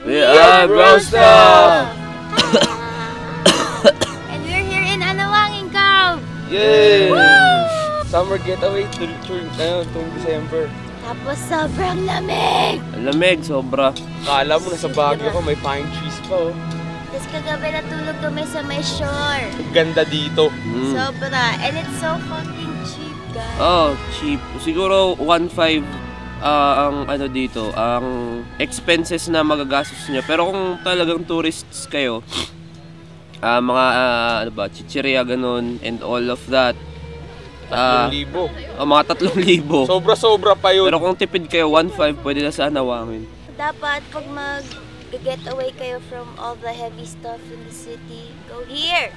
We are Bro Stuff! And we're here in Anawangin Cove! Yay! Woo! Summer getaway tuwing December. Tapos sobrang lamig! Lamig, sobra. Kala mo nasa Baguio ko, may pine trees pa oh. Tapos kagabi natulog kami sa may shore. Ganda dito. Sobra. And it's so fucking cheap, guys. Oh, cheap. Siguro 1.5 ang ano dito, ang expenses na magagastos niya. Pero kung talagang tourists kayo, mga ano ba, chichirya ganun and all of that. 3,000. Mga 3,000. Sobra-sobra pa yun. Pero kung tipid kayo 1.5, pwede na sa Anawangin. Dapat pag mag-get away kayo from all the heavy stuff in the city, go here!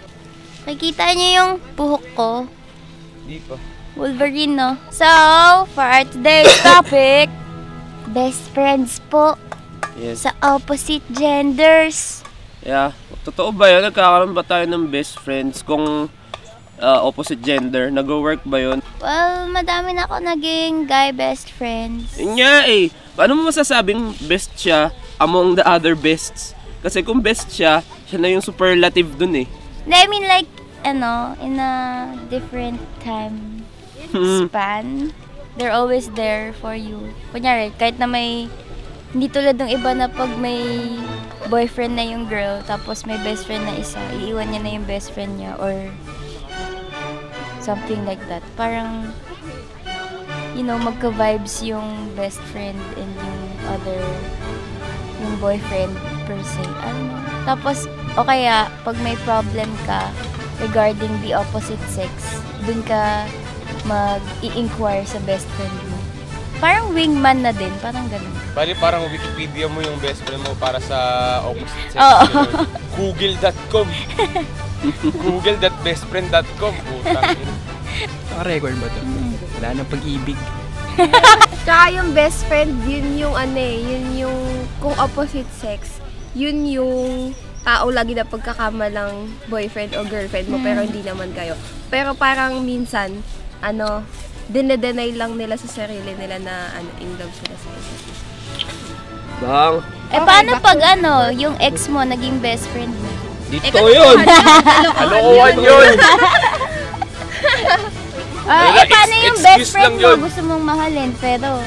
Nakikita niyo yung buhok ko? Di pa. Wolverine, no? So, for our today's topic, best friends po Yes. sa opposite genders. Yeah. Totoo ba yun? Nagkakaroon ba tayo ng best friends kung opposite gender? Nag-work ba yun? Well, madami na ako naging guy best friends. Yun nga eh. Paano mo masasabing best siya among the other bests? Kasi kung best siya, siya na yung superlative dun eh. I mean like, in a different time span, they're always there for you. Kunyari, kahit na hindi tulad ng iba na pag may boyfriend na yung girl, tapos may best friend na isa, iiwan niya na yung best friend niya, or something like that. Parang, magka-vibes yung best friend and yung boyfriend per se. Tapos, o kaya, pag may problem ka regarding the opposite sex, dun ka mag-i-inquire sa best friend mo. Parang wingman na din, parang ganun. Bali parang Wikipedia mo yung best friend mo para sa opposite sex. Oo. Google.com. Google.bestfriend.com. Naka-record ba to? Wala nang pag-ibig. Tsaka yung best friend, yun yung kung opposite sex, yun yung tao lagi na pagkakamalang boyfriend o girlfriend mo pero hindi naman kayo. Pero parang minsan, dine-deny lang nila sa sarili nila na in love sila sa isa't isa. Bang! Paano pag yung ex mo naging best friend mo? Dito yun! Kalokohan yun! Paano yung best friend mo gusto mong mahalin pero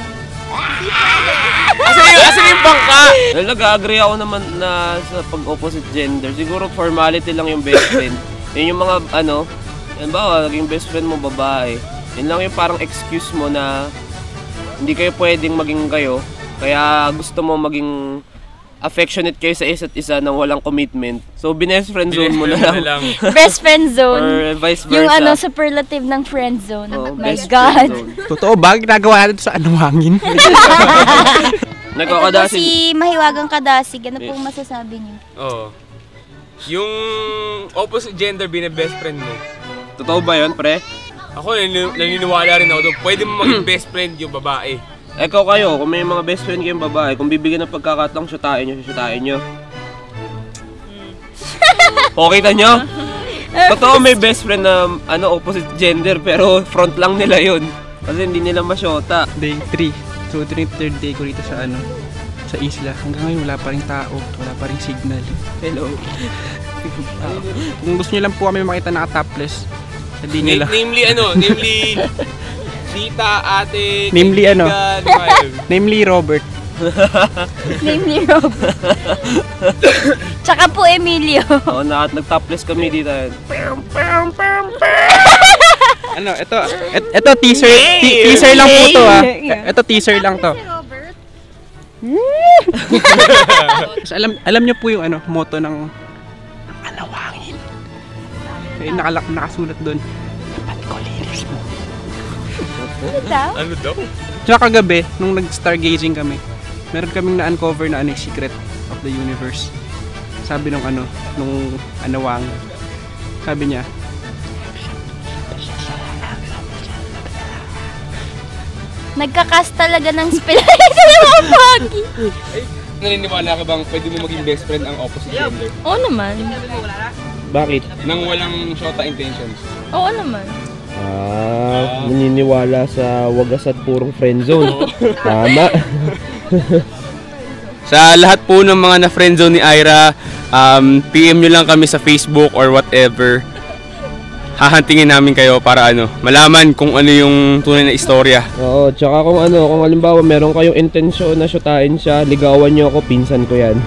Asan yung bangka? Well, nag-agree ako naman na sa pag-opposite gender. Siguro formality lang yung best friend. Yun yung mga naging best friend mo babae. Yun lang yung parang excuse mo na hindi kayo pwedeng maging kayo. Kaya gusto mo maging affectionate kayo sa isa't isa nang walang commitment. So, best friend zone mo na lang. best friend zone. Or vice versa. Yung superlative ng friend zone. Oh my best God. friend zone. Totoo ba? Ginagawa natin sa Anawangin. Ito po si Mahiwagang Kadasig. Ano pong masasabi niyo? Oo. Yung opposite gender best friend mo. Totoo ba yun, pre? Ako naniniwala rin ako doon. Pwede mo maging best friend yung babae. Ikaw kayo, kung may mga best friend kayong babae, kung bibigyan ng pagkakataong syutain nyo. Okay ta nyo? Totoo may best friend na opposite gender pero front lang nila yun. Kasi hindi nila masyota. Day 3. So, third day ko rito sa sa isla. Hanggang ngayon wala pa rin tao, wala pa rin signal. Hello. Kung gusto nyo lang po kami makita naka-topless, sabihin nila. Namely tita, ate, Namely kaibigan, namely Robert. Namely Robert. Tsaka po Emilio. Oo, nag-topless kami dito. Ito teaser lang po to Ito teaser lang to. So, alam niyo po yung motto ng Anawangin. Nakasulat doon. Dapat ko linis mo. Ano daw? Tsaka kagabi, nung nag-stargazing kami, meron kaming na-uncover na secret of the universe. Sabi nung Anawang, sabi niya, Nagkakas talaga ng spell. Ito na mga pogi. Naniniwala ka bang pwede mo maging best friend ang opposite gender? Oo naman. Bakit? Nang walang shota intentions? Oo naman. Naniniwala sa wagas at purong friend zone. Tama. Sa lahat po ng mga na-friendzone ni Ira, PM nyo lang kami sa Facebook or whatever. Hahantingin namin kayo para malaman kung ano yung tunay na istorya. Oo, tsaka kung halimbawa meron kayong intensyon na syutain siya, ligawan nyo ako, pinsan ko yan.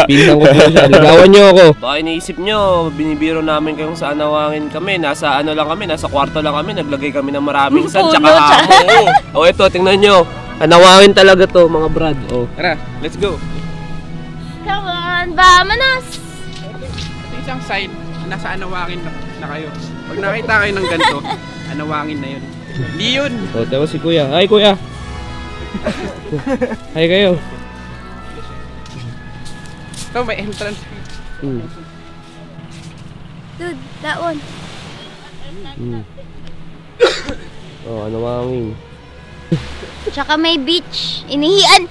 Pinsan ko po siya, ligawan nyo ako. Baka iniisip nyo, binibiro namin kayong sa anawangin kami, nasa nasa kwarto lang kami, naglagay kami ng maraming san, tsaka hamo. O ito, tingnan nyo, anawangin talaga to mga brad. O. Tara, let's go. Come on, vámonos! Ito isang sign, nasa anawangin na kayo. Pag nakita kayo ng ganito, anawangin na yun. Hindi yun. O, tawa si kuya. Hi kuya. Hi kayo. Ito, may entrance. Dude, that one. Oh, anawangin. Tsaka may beach. Inihian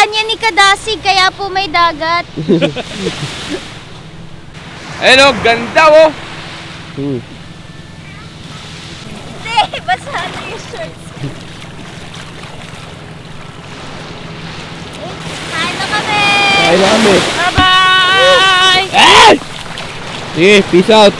niya ni Kadasig, kaya po may dagat. Ayun ganda oh! Hindi, basa na yung shorts. Kain na kami! Kain na kami. Bye-bye! Sige, peace out.